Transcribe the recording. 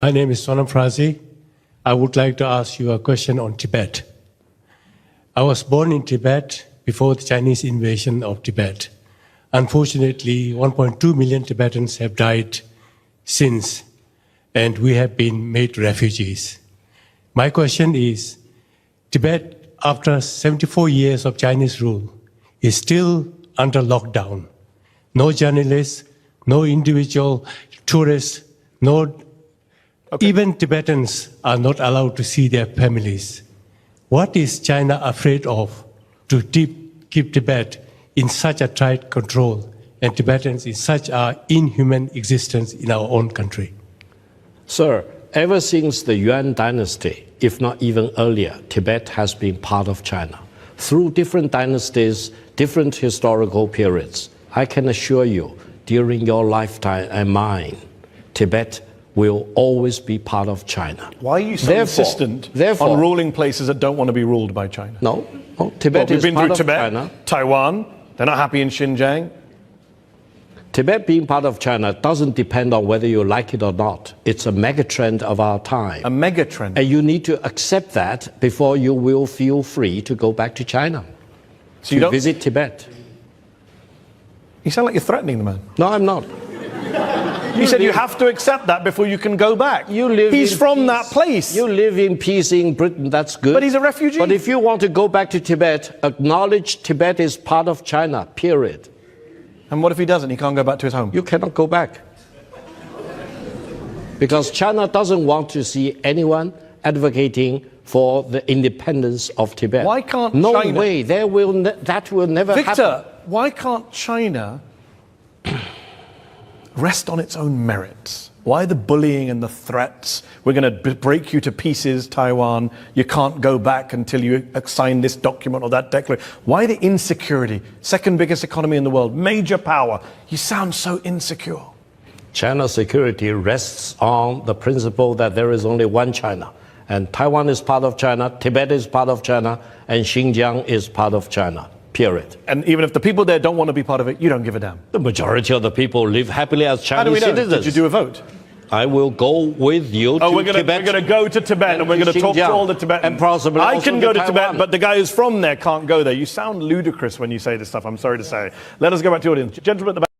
My name is Sonam Frasi. I would like to ask you a question on Tibet. I was born in Tibet before the Chinese invasion of Tibet. Unfortunately, 1.2 million Tibetans have died since, and we have been made refugees. My question is, Tibet, after 74 years of Chinese rule, is still under lockdown. No journalists, no individual tourists, even Tibetans are not allowed to see their families. What is China afraid of to keep Tibet in such a tight control and Tibetans in such an inhuman existence in our own country? Sir, ever since the Yuan dynasty, if not even earlier, Tibet has been part of China. Through different dynasties, different historical periods, I can assure you, during your lifetime and mine, Tibet will always be part of China. Why are you so insistent on ruling places that don't want to be ruled by China? No, Tibet is part of China. Taiwan, they're not happy in Xinjiang. Tibet being part of China doesn't depend on whether you like it or not. It's a megatrend of our time. A megatrend. And you need to accept that before you will feel free to go back to China, so you don't visit Tibet. You sound like you're threatening the man. No, I'm not. You said you have to accept that before you can go back. He's from that place. You live in peace in Britain, that's good. But he's a refugee. But if you want to go back to Tibet, acknowledge Tibet is part of China, period. And what if he doesn't? He can't go back to his home? You cannot go back. Because China doesn't want to see anyone advocating for the independence of Tibet. Why can't China? No way, that will never happen. Victor, why can't China rest on its own merits? Why the bullying and the threats? We're going to break you to pieces, Taiwan. You can't go back until you sign this document or that declaration. Why the insecurity? Second biggest economy in the world, major power. You sound so insecure. China's security rests on the principle that there is only one China. And Taiwan is part of China, Tibet is part of China, and Xinjiang is part of China. Period. And even if the people there don't want to be part of it, you don't give a damn. The majority of the people live happily as Chinese citizens. Did you do a vote? I will go with you to Tibet. We're going to go to Tibet and we're going to talk to all the Tibetans. And possibly I can go to Taiwan. Tibet, but the guy who's from there can't go there. You sound ludicrous when you say this stuff, I'm sorry to say. Let us go back to the audience. Gentlemen at the back.